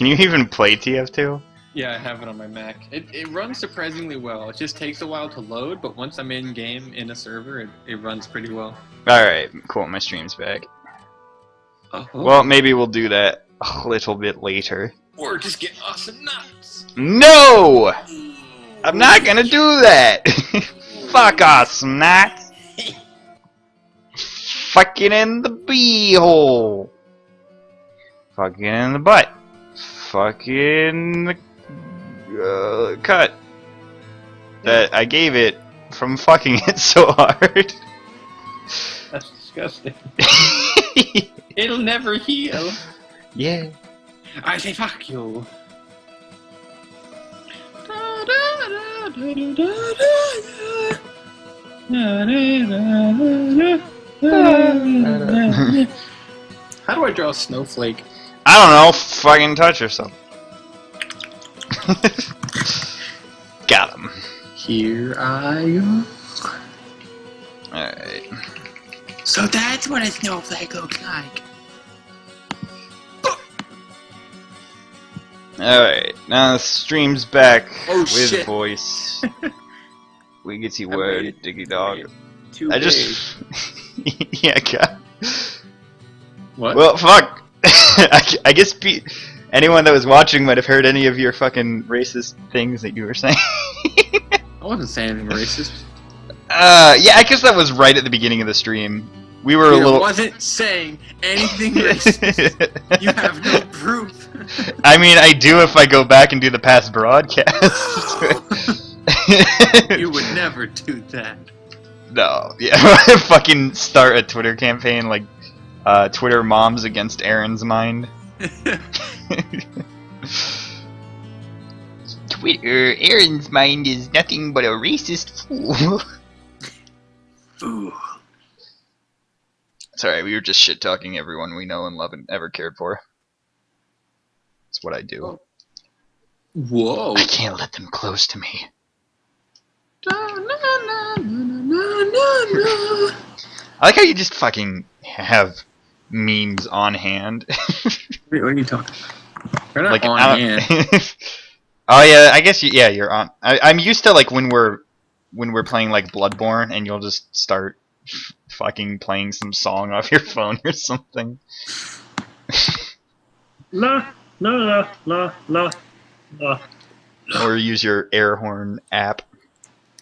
Can you even play TF2? Yeah, I have it on my Mac. It runs surprisingly well. It just takes a while to load, but once I'm in game in a server, it runs pretty well. Alright, cool, my stream's back. Oh. Well, maybe we'll do that a little bit later. Or just get awesome nuts. No! I'm not gonna do that! Fuck awesome nuts! Fucking in the beehole! Fucking in the butt! Fucking the cut that I gave it from fucking it so hard. That's disgusting. It'll never heal. Yeah. I say fuck you. How do I draw a snowflake? I don't know. Fucking touch yourself. Got him. Here I go. Alright. So that's what a snowflake looks like. Alright. Now the stream's back with shit. voice. We get to word, Diggy Dog. Too I big. just. Yeah, God. What? Well, fuck. I guess anyone that was watching might have heard any of your fucking racist things that you were saying. I wasn't saying anything racist. Yeah, I guess that was right at the beginning of the stream. We were a little. Wasn't saying anything racist. You have no proof. I mean, I do if I go back and do the past broadcasts. You would never do that. No, yeah, fucking start a Twitter campaign like Twitter moms against Arinsmind. Twitter, Arinsmind is nothing but a racist fool. Ooh. Sorry, we were just shit talking everyone we know and love and ever cared for. That's what I do. Whoa. I can't let them close to me. I like how you just fucking have memes on hand. Wait, what are you talking about? They're not Like, on hand. Oh yeah, I guess yeah, you're on. I'm used to like when we're playing like Bloodborne and you'll just start fucking playing some song off your phone or something. La la la la la la. Or use your air horn app.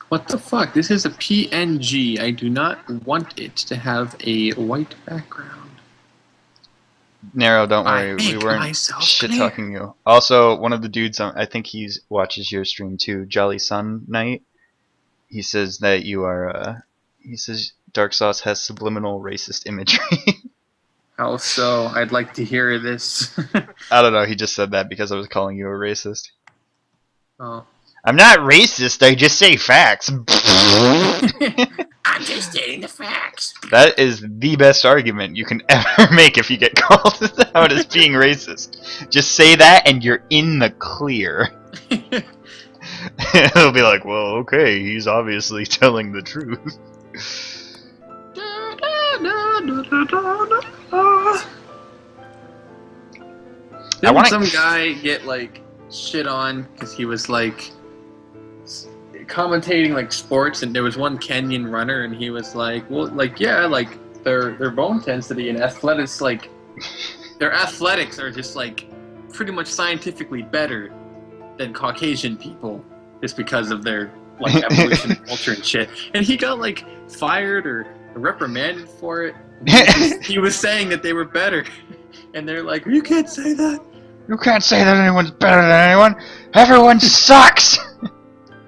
What the fuck? This is a PNG. I do not want it to have a white background. Nero, don't I worry, we make weren't myself shit clear. talking you. Also, one of the dudes, I think he watches your stream too, Jolly Sun Knight. He says that you are. He says Dark Sauce has subliminal racist imagery. How so? I'd like to hear this. I don't know. He just said that because I was calling you a racist. Oh. I'm not racist. I just say facts. I'm just stating the facts. That is the best argument you can ever make if you get called out as being racist. Just say that and you're in the clear. It'll be like, well, okay, he's obviously telling the truth. Didn't some guy get like shit on because he was like commentating like sports, and there was one Kenyan runner, and he was like, well, like yeah, like their bone density and athletics, like their athletics are just like pretty much scientifically better than Caucasian people, just because of their like evolution and culture and shit. And he got like fired or reprimanded for it. He was saying that they were better, and they're like, you can't say that. You can't say that anyone's better than anyone. Everyone sucks.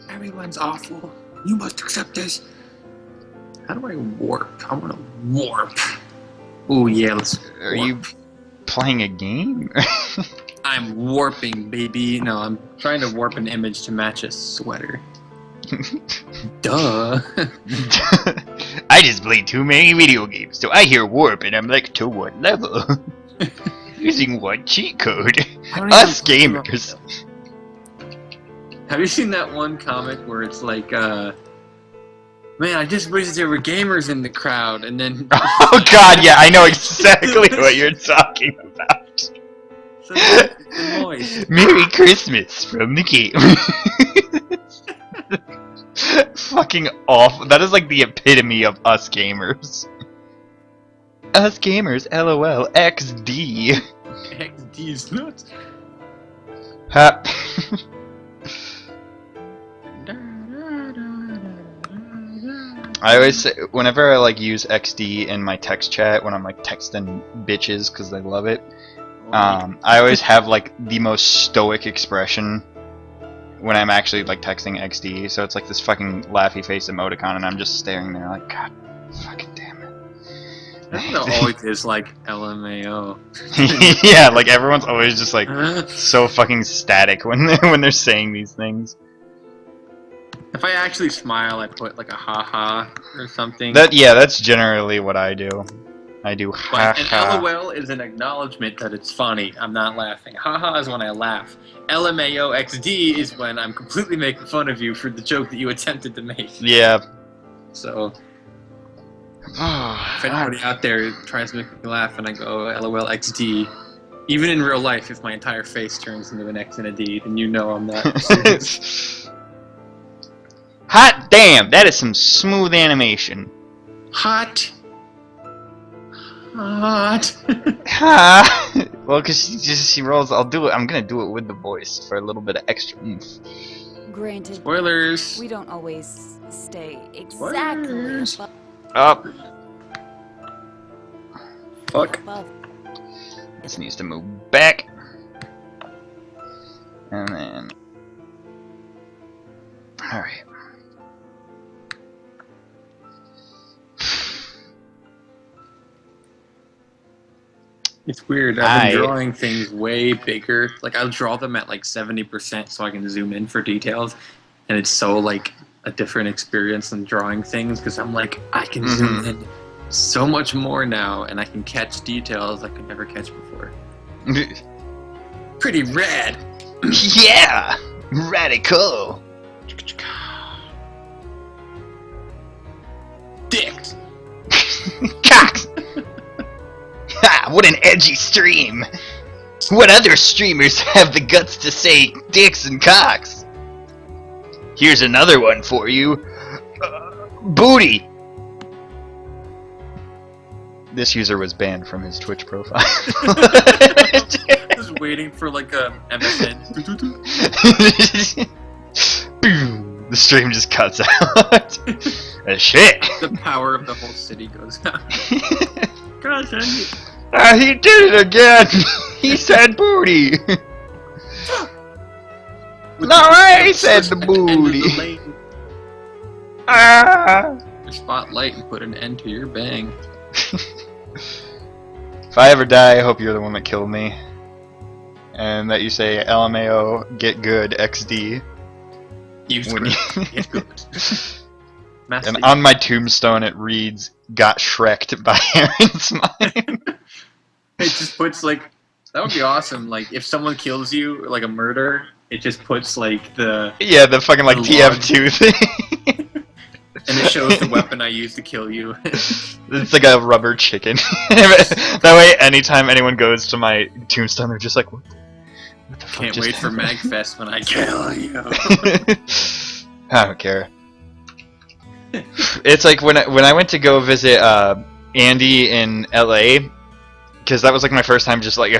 Everyone's awful. You must accept this. How do I warp? I want to warp. Oh yeah, let's warp. Are you playing a game? I'm warping, baby. No, I'm trying to warp an image to match a sweater. Duh. I just played too many video games, so I hear warp and I'm like, to what level? Using what cheat code? Us gamers. Have you seen that one comic where it's like, man, I just wish there were gamers in the crowd, and then... Oh god, yeah, I know exactly what you're talking about. So nice and moist. Merry Christmas from the game. Fucking awful. That is like the epitome of us gamers. Us gamers, LOL, XD. XD's nuts. Ha. I always say, whenever I like use XD in my text chat when I'm like texting bitches because they love it, I always have like the most stoic expression when I'm actually like texting XD. So it's like this fucking laughy face emoticon, and I'm just staring there like, God, fucking damn it. That always is like LMAO. Yeah, like everyone's always just like so fucking static when they're saying these things. If I actually smile, I put like a haha or something. That's generally what I do. I do ha But ha. an LOL is an acknowledgement that it's funny. I'm not laughing. Haha is when I laugh. LMAO XD is when I'm completely making fun of you for the joke that you attempted to make. Yeah. So, if anybody out there tries to make me laugh and I go LOL XD, even in real life, if my entire face turns into an X and a D, then you know I'm not serious. Hot damn, that is some smooth animation. Hot. Hot. Ha! Well, cause she rolls. I'm gonna do it with the voice for a little bit of extra oomph. Granted, Spoilers. we don't always stay exactly Spoilers. Up. Fuck. above. This needs to move back. And then. Alright. It's weird. I've been drawing things way bigger. Like I'll draw them at like 70% so I can zoom in for details, and it's so like a different experience than drawing things because I'm like I can zoom in so much more now, and I can catch details I could never catch before. Pretty rad. Yeah! Radical! Dicks. Cocks! Ha! What an edgy stream! What other streamers have the guts to say dicks and cocks? Here's another one for you. Booty! This user was banned from his Twitch profile. Just waiting for like a MSN. Boom! The stream just cuts out. Shit! The power of the whole city goes out. God dang it. He did it again! He said booty! No, I said the booty! Ah! Spotlight and put an end to your bang. If I ever die, I hope you're the one that killed me. And that you say LMAO, get good, XD. When Get good. And on my tombstone it reads, got shreked by Arinsmind. It just puts like, that would be awesome. Like if someone kills you, like a murder, it just puts like the Yeah, the fucking like the TF2 thing. and it shows the weapon I used to kill you. It's like a rubber chicken. That way, anytime anyone goes to my tombstone, they're just like, what the fuck Can't just wait for happened? Magfest when I kill you. I don't care. It's like when I went to go visit Andy in LA, because that was like my first time. Just like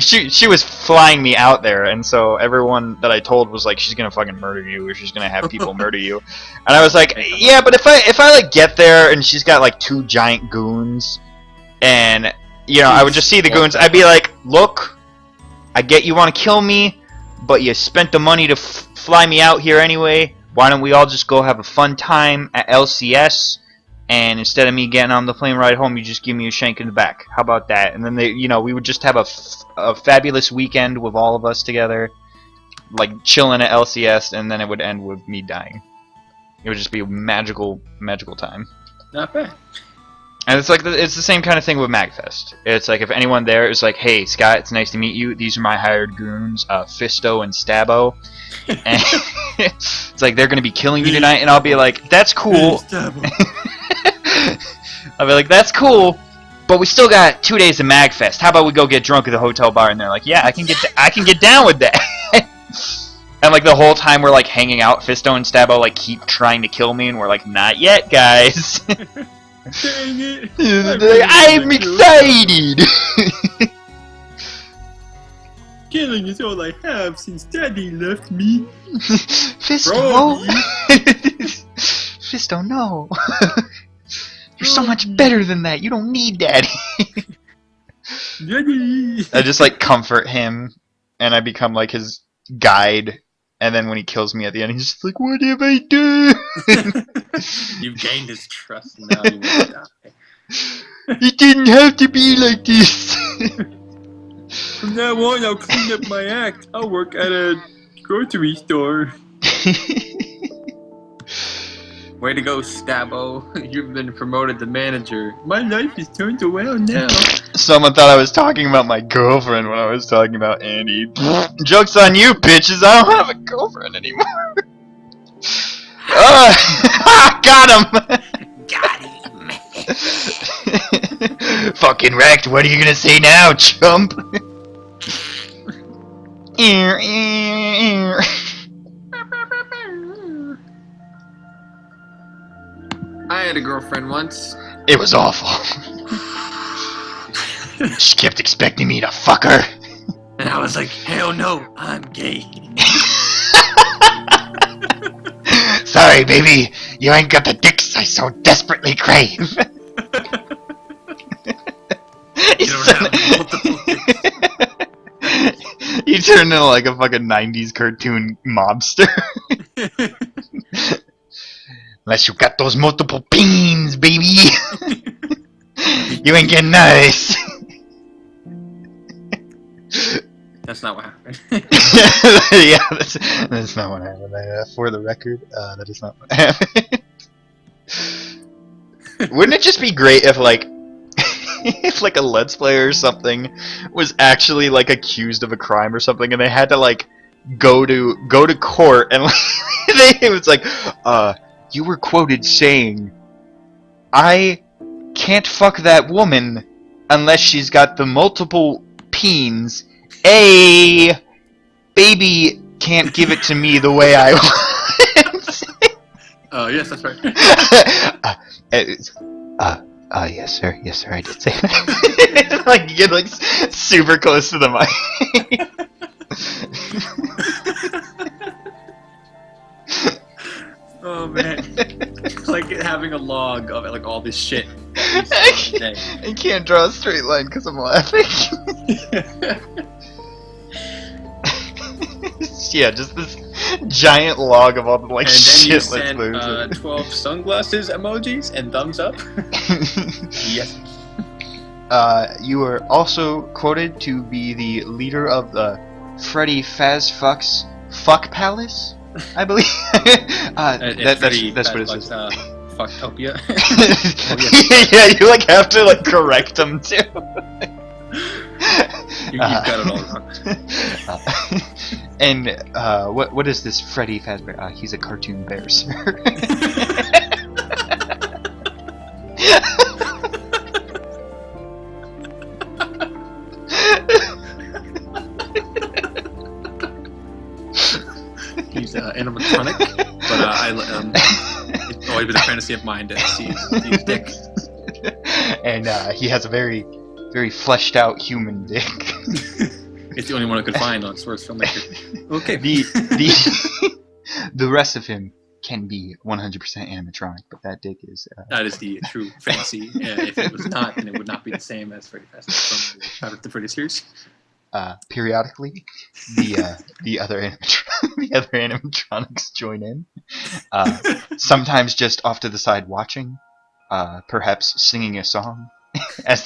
she was flying me out there, and so everyone that I told was like, she's gonna fucking murder you, or she's gonna have people murder you. And I was like, yeah, but if I like get there and she's got like 2 giant goons, and you know I would just see the goons, I'd be like, look, I get you want to kill me, but you spent the money to fly me out here anyway. Why don't we all just go have a fun time at LCS, and instead of me getting on the plane ride home, you just give me a shank in the back. How about that? And then we would just have a fabulous weekend with all of us together, like chilling at LCS, and then it would end with me dying. It would just be a magical time. Not bad. And it's like it's the same kind of thing with Magfest. It's like if anyone there is like, "Hey, Scott, it's nice to meet you. These are my hired goons, Fisto and Stabo." And it's like they're gonna be killing you tonight, and I'll be like, "That's cool." I'll be like, "That's cool, but we still got 2 days of MagFest. How about we go get drunk at the hotel bar? And they're like, yeah, I can get down with that. And like the whole time we're like hanging out, Fisto and Stabbo like keep trying to kill me, and we're like, not yet, guys. Dang it! I'm excited. Killing is all I have since Daddy left me. Fisto. Fisto, no. You're so much better than that. You don't need Daddy. Daddy. I just like comfort him, and I become like his guide. And then when he kills me at the end, he's just like, "What have I done?" You've gained his trust, and now you want to die. It didn't have to be like this. From now on, I'll clean up my act. I'll work at a grocery store. Way to go, Stabbo. You've been promoted to manager. My life is turned around now. Someone thought I was talking about my girlfriend when I was talking about Andy. Joke's on you, bitches. I don't have a girlfriend anymore. Got him! Got him. Fucking wrecked. What are you gonna say now, chump? I had a girlfriend once. It was awful. She kept expecting me to fuck her. And I was like, hell no, I'm gay. Sorry, baby. You ain't got the dicks I so desperately crave. You don't have multiple dicks. You turned into like a fucking 90s cartoon mobster. Unless you got those multiple beans, baby. You ain't getting nice. That's not what happened. Yeah, that's not what happened. For the record, that is not what happened. Wouldn't it just be great if like if like a Let's Player or something was actually like accused of a crime or something, and they had to like go to court, and like, it was like, you were quoted saying, I can't fuck that woman unless she's got the multiple peens. A baby can't give it to me the way I want. Oh, yes, that's right. Yes, sir. Yes, sir. I did say that. Like, you get like super close to the mic. Oh man, like having a log of like all this shit. I can't draw a straight line because I'm laughing. Yeah, just this giant log of all the like and shit. then you send 12 sunglasses emojis and thumbs up. Yes. You were also quoted to be the leader of the Freddy Fazfuck's Fuck Palace, I believe. That's what it says. Fucktopia. Yeah, you like have to like correct them too. You got it all wrong. And what is this Freddy Fazbear? He's a cartoon bear, sir. He's animatronic, but it's always been a fantasy of mine to see his dick. And he has a very, very fleshed out human dick. It's the only one I could find on Source Filmmaker. Okay. The rest of him can be 100% animatronic, but that dick is... That is the true fantasy. If it was not, then it would not be the same as Freddy Fazbear from the Freddy series. Periodically, the other animatronics join in. Sometimes just off to the side watching, perhaps singing a song, as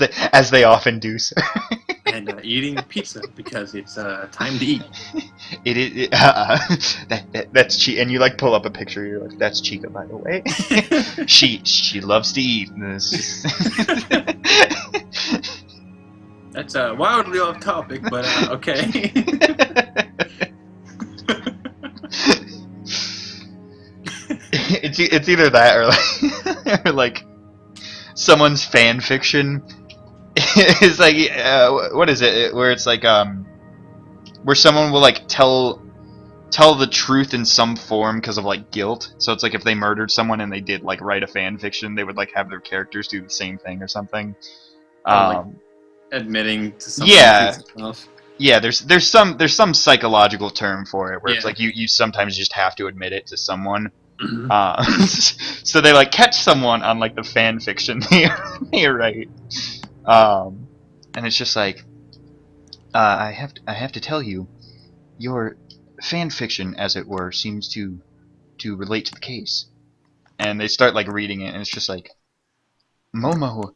they often do, sir. And eating pizza because it's time to eat. That's Chica, and you like pull up a picture. You're like, that's Chica, by the way. she loves to eat. And it's just That's wildly off topic, but okay. It's either that or like someone's fan fiction it's like what is it? Where it's like where someone will like tell the truth in some form because of like guilt. So it's like if they murdered someone and they did like write a fan fiction, they would like have their characters do the same thing or something. Like admitting to something. Yeah. Yeah, there's some psychological term for it where it's like you sometimes just have to admit it to someone. So they like catch someone on like the fan fiction they write, and it's just like I have to tell you, your fan fiction, as it were, seems to relate to the case. And they start like reading it, and it's just like Momo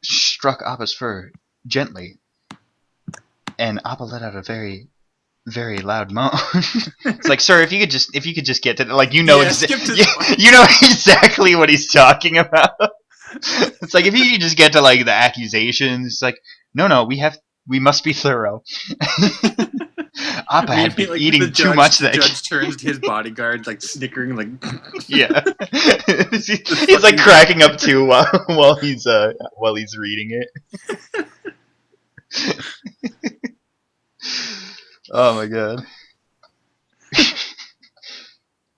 struck Appa's fur gently, and Appa let out a very, very loud moan. It's like, sir, if you could just get to like you know exactly what he's talking about. It's like if you could just get to like the accusations. It's like no, we must be thorough. Appa had been eating too much. The judge turns to his bodyguard, like snickering, like yeah. He's like cracking up too while he's reading it. Oh my god.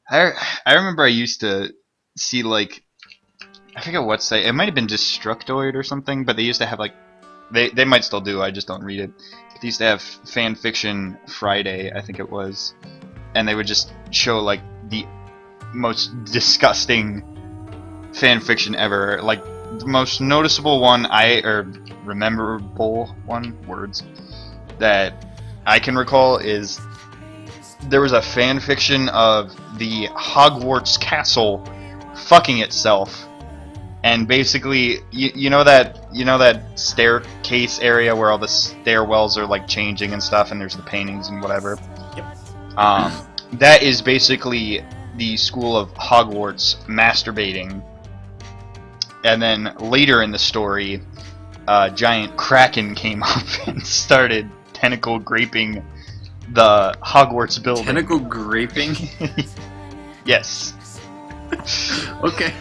I remember I used to see like I forget what site, it might have been Destructoid or something, but they used to have like they might still do, I just don't read it. But they used to have Fanfiction Friday, I think it was, and they would just show like the most disgusting fanfiction ever. Like the most noticeable one memorable one, words, that I can recall is there was a fan fiction of the Hogwarts castle fucking itself, and basically you know that staircase area where all the stairwells are like changing and stuff, and there's the paintings and whatever. Yep. That is basically the school of Hogwarts masturbating, and then later in the story, a giant kraken came up and started tentacle graping the Hogwarts building. Tentacle graping? Yes. Okay.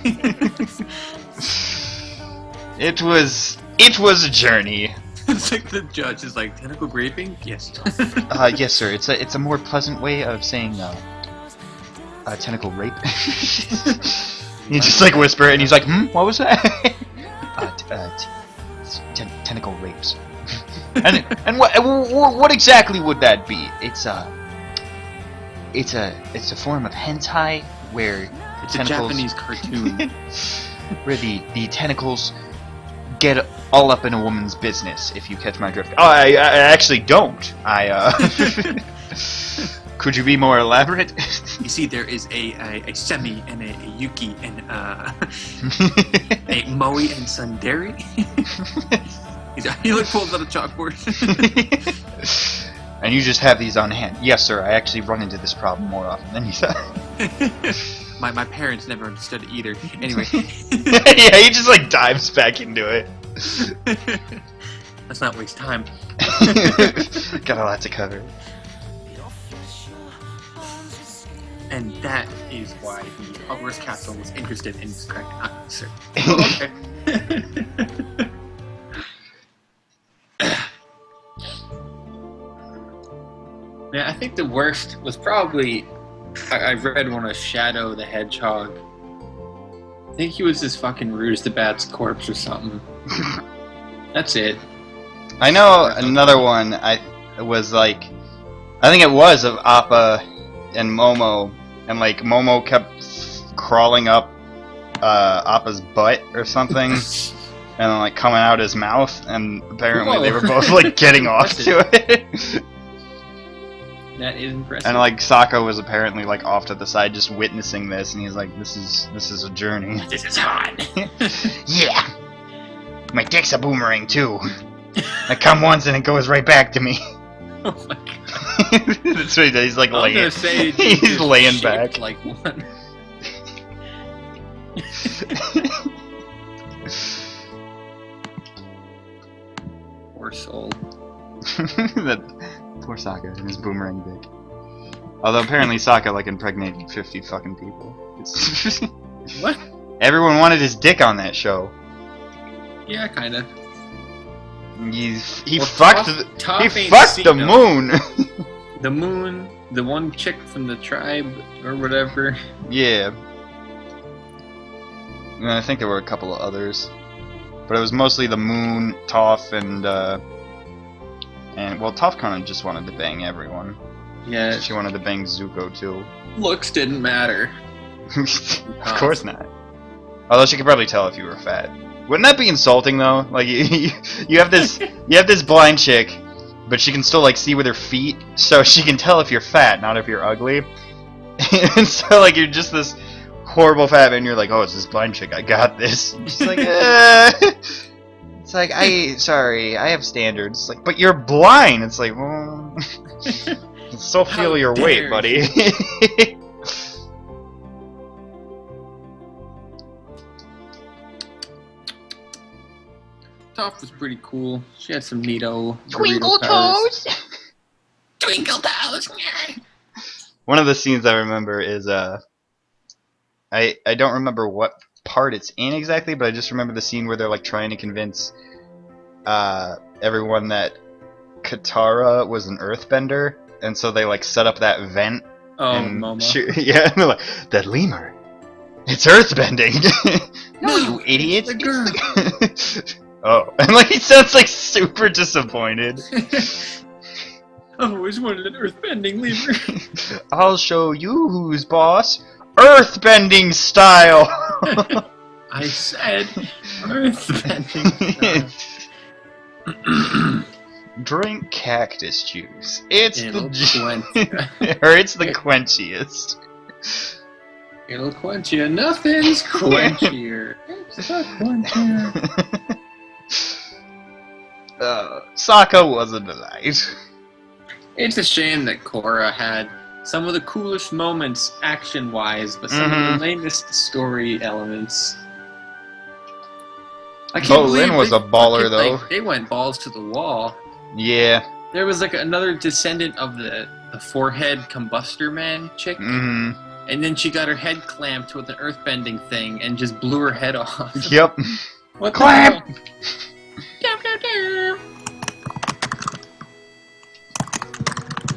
It was a journey. It's like the judge is like, tentacle graping? Yes. Yes, sir. It's a more pleasant way of saying tentacle rape. You just like whisper it, and he's like, what was that? Tentacle rapes. and what exactly would that be? It's a form of hentai where it's tentacles, a Japanese cartoon where the tentacles get all up in a woman's business. If you catch my drift. Oh, I actually don't. Could you be more elaborate? You see, there is a Semi and a Yuki and a Moe and Sundari. He like pulls out a chalkboard. And you just have these on hand. Yes, sir. I actually run into this problem more often than you thought. My parents never understood it either. Anyway. Yeah, he just like dives back into it. Let's not waste time. Got a lot to cover. And that is why the Hogwarts Castle was interested in this crack officer. Okay. Yeah, I think the worst was probably I read one of Shadow the Hedgehog. I think he was as fucking rude as the Bat's corpse or something. That's it. I know another one. I think it was of Appa and Momo, and like Momo kept crawling up Appa's butt or something, and then like coming out his mouth, and apparently they were both like getting off to it. That is impressive. And like Sokka was apparently like off to the side just witnessing this, and he's like, this is a journey. This is hard. Yeah. My dick's a boomerang too. I come once and it goes right back to me. Oh my god. That's what he does. He's like I'm laying. gonna say he's laying back. Like one. Poor soul. That poor Sokka and his boomerang dick. Although apparently Sokka like impregnated 50 fucking people. What? Everyone wanted his dick on that show. Yeah, kinda. He Well, fucked Toph he ain't fucked seen the him. moon. The moon, the one chick from the tribe or whatever. Yeah. And I think there were a couple of others, but it was mostly the moon, Toph, and well, Toph kind of just wanted to bang everyone. Yeah. She wanted to bang Zuko too. Looks didn't matter. Of course not. Although she could probably tell if you were fat. Wouldn't that be insulting though? Like you have this blind chick, but she can still like see with her feet, so she can tell if you're fat, not if you're ugly. And so like you're just this horrible fat man. You're like, oh, it's this blind chick. I got this. She's like, It's like sorry, I have standards. It's like, but you're blind. It's like, well, still feel your weight, buddy. Toph was pretty cool. She had some neato Twinkle burrito powers. toes. Twinkle toes. One of the scenes I remember is I don't remember what part it's in exactly, but I just remember the scene where they're like trying to convince everyone that Katara was an earthbender, and so they like set up that vent. Oh, and Momo. yeah, and they're like, that lemur, it's earthbending. No, you idiots. The girl. Oh, and like he sounds like super disappointed. I've always wanted an earthbending lemur. I'll show you who's boss. Earthbending style. I said earthbending. Drink cactus juice. It's It'll or it's the quenchiest. It'll quench you. Nothing's quenchier. It's the quenchier. Sokka was a delight. It's a shame that Korra had some of the coolest moments action-wise, but some of the lamest story elements. I can't believe Lin was they a baller, fucking, though. Like, they went balls to the wall. Yeah. There was like another descendant of the forehead combustor man chick, Mm-hmm. and then she got her head clamped with an earthbending thing and just blew her head off. Yep. What Clamp! the hell?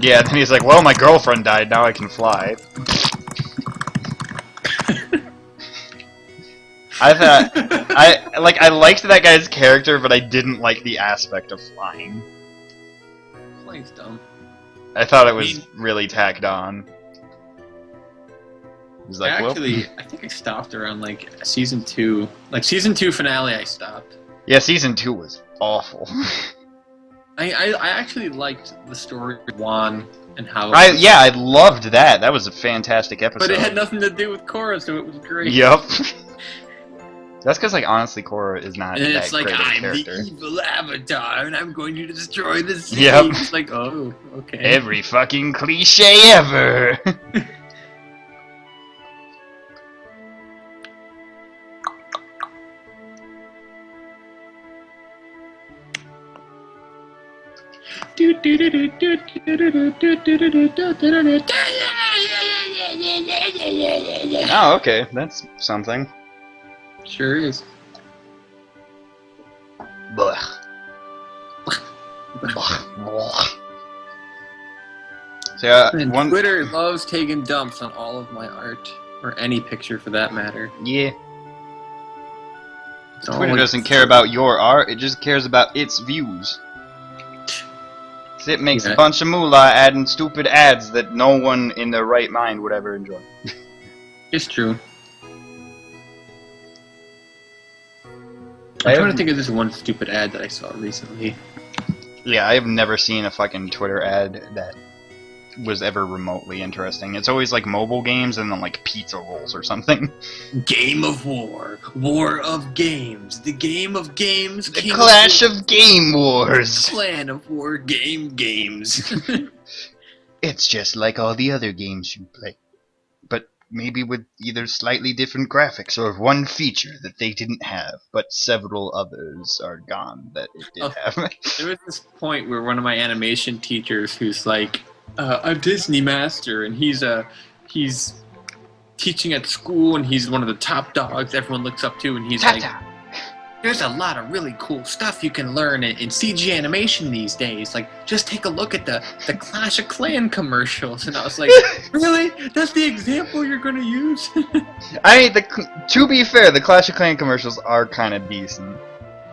Yeah, then he's like, well, my girlfriend died, now I can fly. I thought, I liked that guy's character, but I didn't like the aspect of flying. Flying's dumb. I thought it was really tacked on. It was like, Actually, I think I stopped around like season 2. Like season 2 finale I stopped. yeah, season 2 was awful. I actually liked the story of Juan and how I loved that. That was a fantastic episode. but it had nothing to do with Korra, so it was great. Yep. That's because, like, honestly, Korra is not And then that it's like, great of a I'm character. the evil avatar, and I'm going to destroy the city. Yep. It's like, oh, okay. Every fucking cliche ever. Oh, okay. That's something. Sure is. Blech. Blech. So, And one... Twitter loves taking dumps on all of my art, or any picture for that matter. Yeah. It's all Twitter like- doesn't care about your art, it just cares about its views. It makes Yeah. a bunch of moolah adding stupid ads that no one in their right mind would ever enjoy. It's true. I I'm trying have- to think of this one stupid ad that I saw recently. Yeah, I have never seen a fucking Twitter ad that was ever remotely interesting. It's always like mobile games and then like pizza rolls or something. Game of War. War of Games. The Game of Games. The King Clash War, of Game Wars! Clan of War Games. It's just like all the other games you play. But maybe with either slightly different graphics or one feature that they didn't have, but several others are gone that it did have. There was this point where one of my animation teachers who's like a Disney master, and he's teaching at school, and he's one of the top dogs everyone looks up to, and he's like, there's a lot of really cool stuff you can learn in CG animation these days. Like, just take a look at the Clash of Clans commercials. And I was like, really? That's the example you're going to use? I mean, to be fair, the Clash of Clans commercials are kind of decent.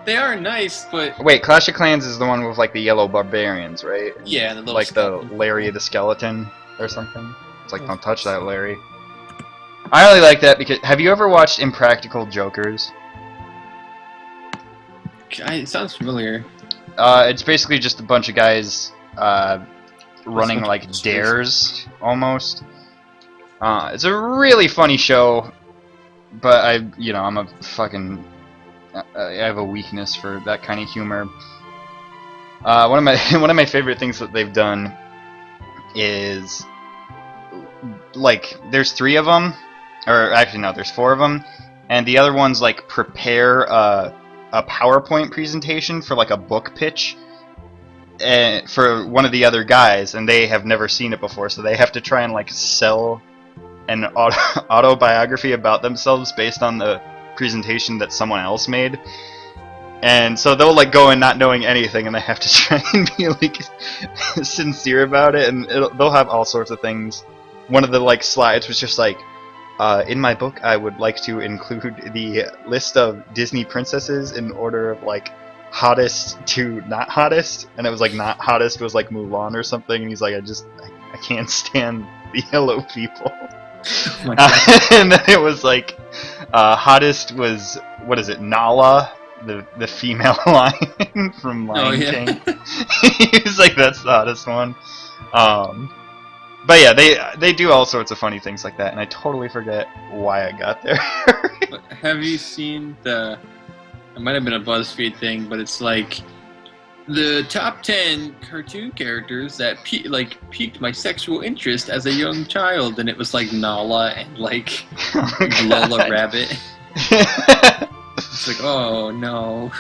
They are nice, but... Wait, Clash of Clans is the one with, like, the yellow barbarians, right? Yeah, the little like skeleton. the Larry the Skeleton or something. It's like, don't touch that, Larry. I really like that because... Have you ever watched Impractical Jokers? It sounds familiar. It's basically just a bunch of guys running like dares almost. It's a really funny show, but I'm a fucking I have a weakness for that kind of humor. One of my favorite things that they've done is like there's 3 of them, or actually no, there's 4 of them, and the other one's like prepare a PowerPoint presentation for like a book pitch for one of the other guys, and they have never seen it before, so they have to try and like sell an autobiography about themselves based on the presentation that someone else made. And so they'll like go in not knowing anything, and they have to try and be like sincere about it, and they'll have all sorts of things. One of the like slides was just like, in my book, I would like to include the list of Disney princesses in order of like hottest to not hottest, and it was like not hottest was like Mulan or something, and he's like, I can't stand the yellow people. Oh my God. And then it was like hottest was, what is it, Nala, the female lion from Lion King. He was like, that's the hottest one. But yeah, they do all sorts of funny things like that, and I totally forget why I got there. Have you seen it might have been a BuzzFeed thing, but it's like the top 10 cartoon characters that piqued my sexual interest as a young child, and it was like Nala and like Lola Rabbit. It's like, oh no.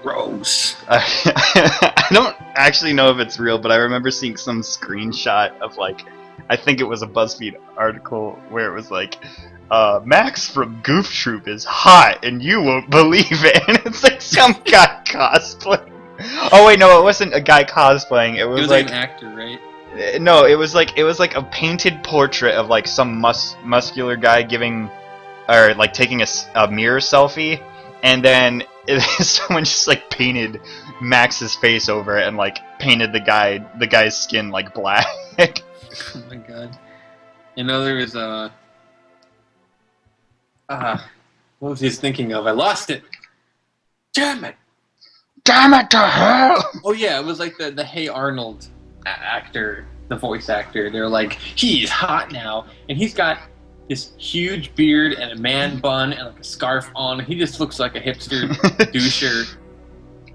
Gross. I don't actually know if it's real, but I remember seeing some screenshot of like, I think it was a BuzzFeed article where it was like, Max from Goof Troop is hot and you won't believe it, and it's like some guy cosplaying. Oh wait, no, it wasn't a guy cosplaying. It was like an actor, right? No, it was like a painted portrait of like some muscular guy giving, or like taking a mirror selfie, and then someone just like painted Max's face over it and like painted the guy's skin like black. Oh my God. You know, there was what was he thinking of? I lost it. Damn it! Damn it to hell! Oh yeah, it was like the Hey Arnold actor, the voice actor. They're like, he's hot now, and he's got this huge beard and a man bun and like a scarf on. He just looks like a hipster doucher,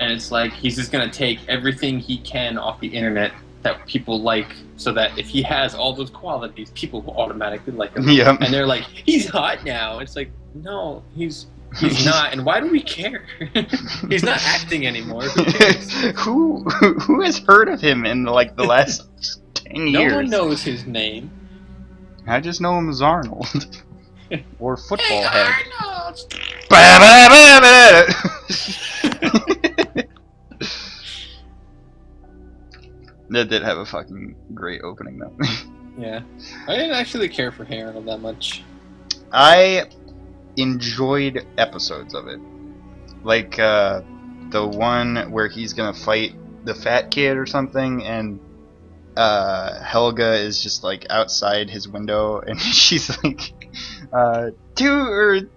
and it's like he's just gonna take everything he can off the internet that people like, so that if he has all those qualities, people will automatically like him. Yeah. And they're like, he's hot now. It's like, no, he's not. And why do we care? He's not acting anymore. Who cares? Who has heard of him in like the last 10 years? No one knows his name. I just know him as Arnold. Or Football Head. Arnold! That did have a fucking great opening though. Yeah. I didn't actually care for Hey Arnold that much. I enjoyed episodes of it. Like the one where he's gonna fight the fat kid or something, and Helga is just like outside his window, and she's like, 2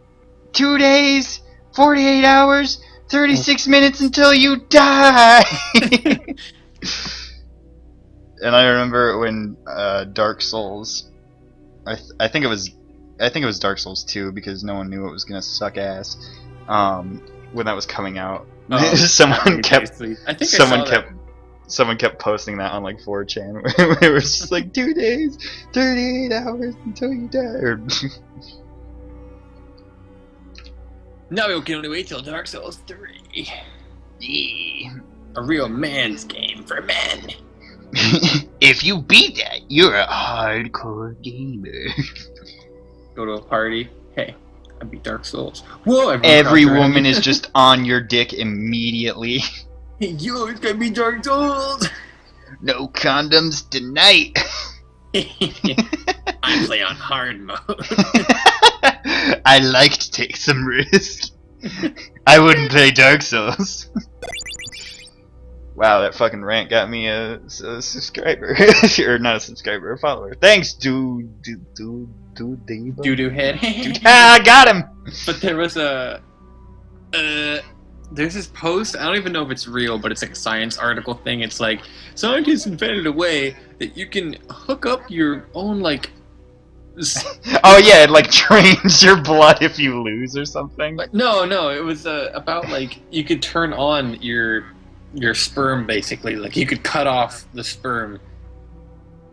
days, 48 hours, 36 minutes until you die. And I remember when Dark Souls, I think it was Dark Souls 2, because no one knew it was gonna suck ass. When that was coming out, someone kept posting that on like 4chan. It was just like 2 days, 38 hours until you die. Or Now we can only wait till Dark Souls 3. yeah. A real man's game for men. If you beat that, you're a hardcore gamer. go to a party. Hey, I beat Dark Souls. Whoa! Every woman is just on your dick immediately. Hey, yo, it's gonna be Dark Souls! No condoms tonight. I play on hard mode. I like to take some risk. I wouldn't play Dark Souls. Wow, that fucking rant got me a subscriber. Or not a subscriber, a follower. Thanks, Doo Doo-doo head. I got him! But there was a... there's this post, I don't even know if it's real, but it's like a science article thing. It's like, scientists invented a way that you can hook up your own, like... Oh yeah, it like drains your blood if you lose or something. But no, it was about, like, you could turn on your sperm, basically. Like, you could cut off the sperm.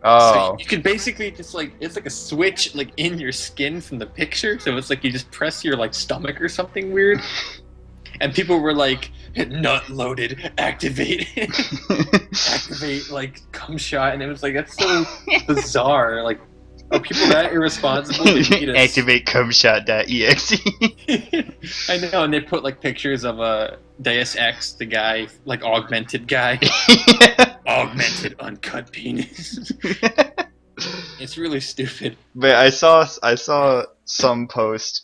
Oh. So you could basically just, like, it's like a switch, like, in your skin from the picture. So it's like you just press your, like, stomach or something weird. And people were like, nut loaded, activate, activate, like, cum shot. And it was like, that's so bizarre. Like, are people that irresponsible? Activate cumshot.exe. I know, and they put, like, pictures of Deus Ex, the guy, like, augmented guy. Augmented uncut penis. It's really stupid. But I saw some post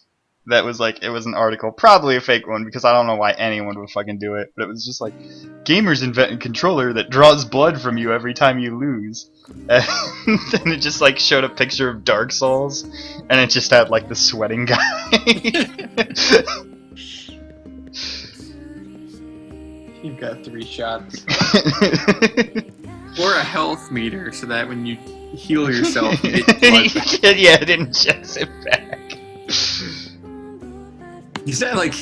that was like, it was an article, probably a fake one because I don't know why anyone would fucking do it, but it was just like, gamers invent a controller that draws blood from you every time you lose. And then it just like showed a picture of Dark Souls, and it just had like the sweating guy. You've got 3 shots. Or a health meter, so that when you heal yourself, you get blood back. Yeah, it injects it back. Is that like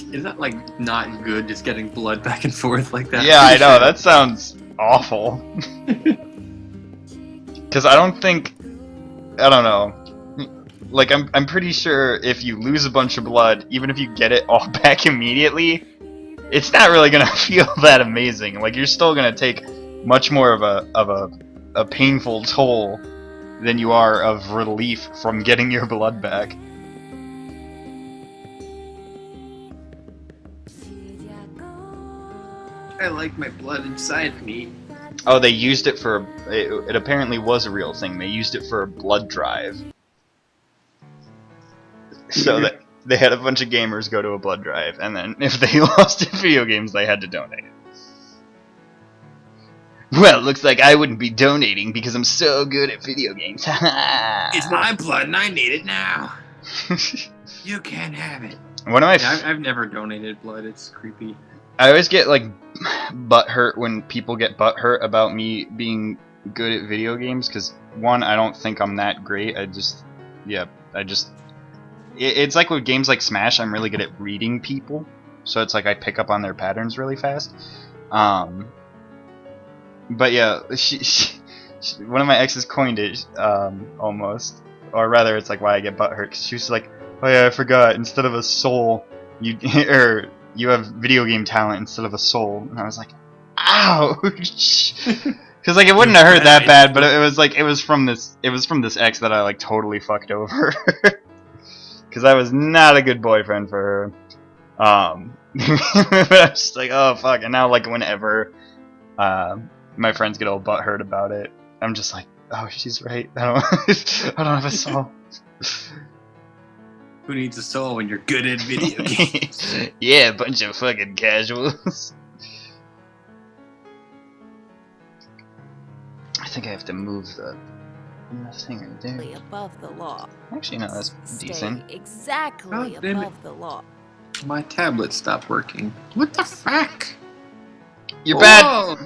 not good, just getting blood back and forth like that? Yeah, I know, that sounds awful. Because I don't know. Like, I'm pretty sure if you lose a bunch of blood, even if you get it all back immediately, it's not really gonna feel that amazing. Like, you're still gonna take much more of a painful toll than you are of relief from getting your blood back. I like my blood inside me. Oh, they used it for... It apparently was a real thing. They used it for a blood drive. So that they had a bunch of gamers go to a blood drive, and then if they lost in video games, they had to donate it. Well, looks like I wouldn't be donating because I'm so good at video games. It's my blood and I need it now. You can't have it. One of my... I've never donated blood. It's creepy. I always get like butthurt when people get butthurt about me being good at video games, because one, I don't think I'm that great. It's like with games like Smash, I'm really good at reading people, so it's like I pick up on their patterns really fast. But yeah, one of my exes coined it almost, or rather, it's like why I get butthurt, because she was like, "Oh yeah, I forgot. Instead of a soul, you you have video game talent instead of a soul." And I was like, ouch. Because like it wouldn't have hurt that bad, but it was from this ex that I like totally fucked over. Because I was not a good boyfriend for her. But I was just like, oh fuck. And now like whenever my friends get all butthurt about it, I'm just like, oh, she's right. I don't have a soul. Who needs a soul when you're good at video games? Yeah, bunch of fucking casuals. I think I have to move the thing right there. Above the law. Actually, no, that's decent. Exactly above the law. My tablet stopped working. What the fuck? You're bad.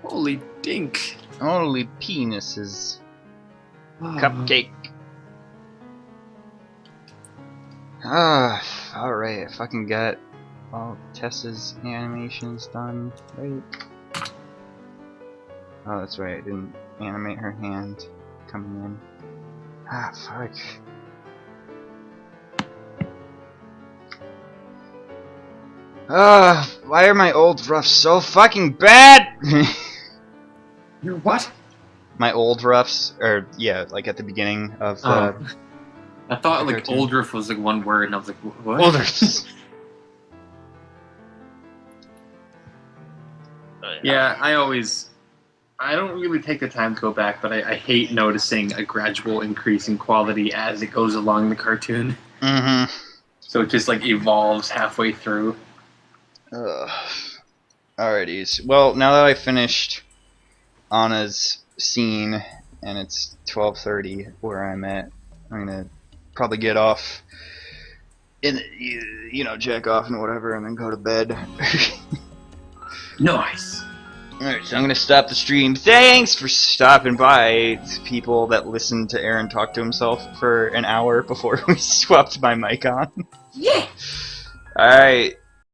Holy dink. Holy penises. Cupcake. Alright, I fucking got all Tessa's animations done, right? Oh, that's right, I didn't animate her hand coming in. Fuck. Why are my old roughs so fucking bad? Your what? My old roughs, or yeah, like at the beginning of the... I thought like cartoon. Oldriff was like one word, and I was like, what? Well, there's... Yeah, I don't really take the time to go back, but I hate noticing a gradual increase in quality as it goes along the cartoon. Mm-hmm. So it just like evolves halfway through. Alrighties. Well, now that I finished Anna's scene and it's 12:30 where I'm at, I'm gonna probably get off and jack off and whatever, and then go to bed. Nice. Alright, so I'm gonna stop the stream. Thanks for stopping by, people that listened to Aaron talk to himself for an hour before we swapped my mic on. Yeah. Alright.